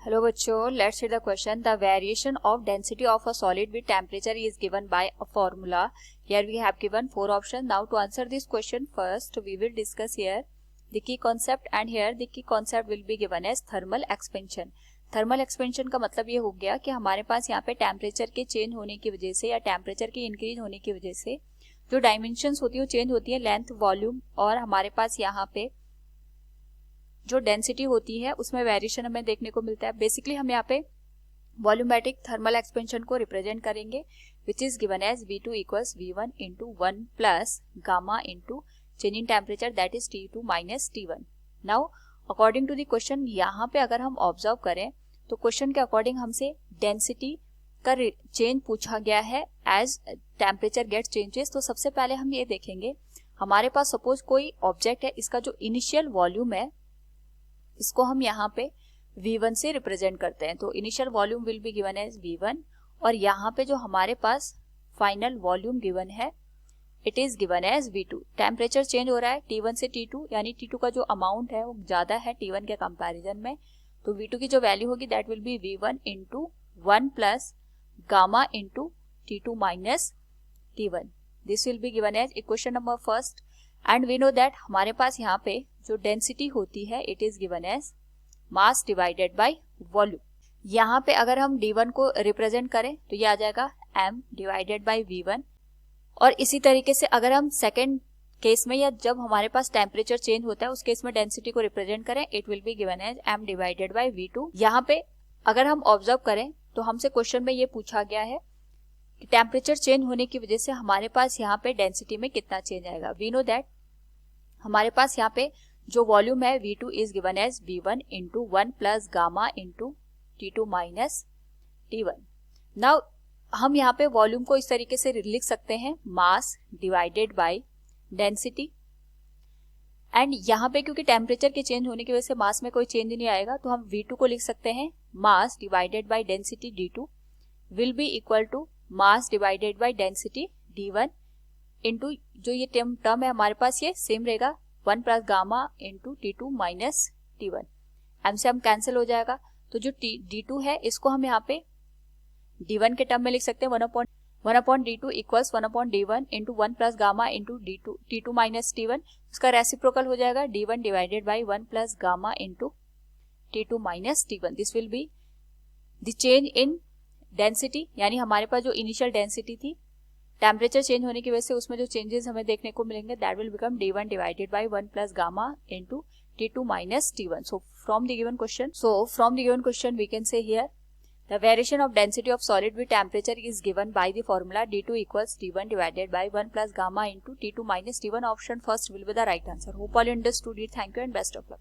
Hello बच्चों, let's see the question. The variation of density of a solid with temperature is given by a formula. Here we have given 4 option. Now to answer this question first we will discuss here the key concept and here the key concept will be given as thermal expansion. Thermal expansion का मतलब ये हो गया कि हमारे पास यहाँ पे टेम्परेचर के चेंज होने की वजह से या टेम्परेचर के इंक्रीज होने की वजह से जो डायमेंशंस होती है वो चेंज होती है, लेंथ, वॉल्यूम, और हमारे पास यहाँ पे जो डेंसिटी होती है उसमें वेरिएशन हमें देखने को मिलता है. बेसिकली हम यहाँ पे वॉल्यूमेट्रिक थर्मल एक्सपेंशन को रिप्रेजेंट करेंगे which is given as V2 equals V1 into 1 plus gamma into change in temperature that is T2 minus T1. Now according to the question यहाँ पे अगर हम ऑब्जर्व करें तो क्वेश्चन के अकॉर्डिंग हमसे डेंसिटी का चेंज पूछा गया है एज टेम्परेचर गेट चेंजेस. तो सबसे पहले हम ये देखेंगे, हमारे पास सपोज कोई ऑब्जेक्ट है, इसका जो इनिशियल वॉल्यूम है इसको हम यहाँ पे V1 से रिप्रेजेंट करते हैं. तो initial volume will be given as V1 और यहाँ पे जो हमारे पास फाइनल वॉल्यूम गिवन है it is given as V2. Temperature change हो रहा है T1 से T2, यानी T2 का जो अमाउंट है वो ज्यादा है T1 के कंपैरिजन में. तो V2 की जो वैल्यू होगी that will be V1 into 1 plus gamma into T2 minus T1. This will be given as equation number first. And we know that हमारे पास यहाँ पे जो डेंसिटी होती है it is given as mass divided by volume. यहाँ पे अगर हम D1 को रिप्रेजेंट करें तो ये आ जाएगा m डिवाइडेड बाय V1. और इसी तरीके से अगर हम सेकेंड केस में या जब हमारे पास टेम्परेचर चेंज होता है उस केस में डेंसिटी को रिप्रेजेंट करें it will be given as m divided by V2. यहाँ पे अगर हम ऑब्जर्व करें तो हमसे क्वेश्चन में ये पूछा गया है कि टेम्परेचर चेंज होने की वजह से हमारे पास यहाँ पे डेंसिटी में कितना चेंज आएगा. वी नो दैट हमारे पास यहाँ पे जो वॉल्यूम है V2 is given as V1 into 1 plus gamma into T2 minus T1. Now हम यहाँ पे वॉल्यूम को इस तरीके से लिख सकते हैं, mass divided by density. And यहाँ पे क्योंकि टेम्परेचर के चेंज होने की वजह से मास में कोई चेंज नहीं आएगा तो हम V2 को लिख सकते हैं mass divided by density D2 will be equal to mass divided by density D1 into जो ये टर्म है हमारे पास ये सेम रहेगा 1 plus gamma into T2 minus T1. M से हम कैंसिल हो जाएगा. तो जो D2 है इसको हम यहाँ पे D1 के टर्म में लिख सकते हैं 1 upon D2 equals 1 upon D1 into 1 plus gamma into T2 minus T1. उसका रेसिप्रोकल हो जाएगा D1 divided by 1 plus gamma into T2 minus T1. This will be the change in density, यानी हमारे पास जो इनिशियल डेंसिटी थी temperature change होने की वजह से उसमें जो चेंजेस हमें देखने को मिलेंगे that will become D1 divided by 1 plus gamma into T2 minus T1. So from the given question we can say here the variation of density of solid with temperature is given by the formula D2 equals D1 divided by 1 plus gamma into T2 minus T1. Option first will be the right answer. Hope all you understood it. Thank you and best of luck.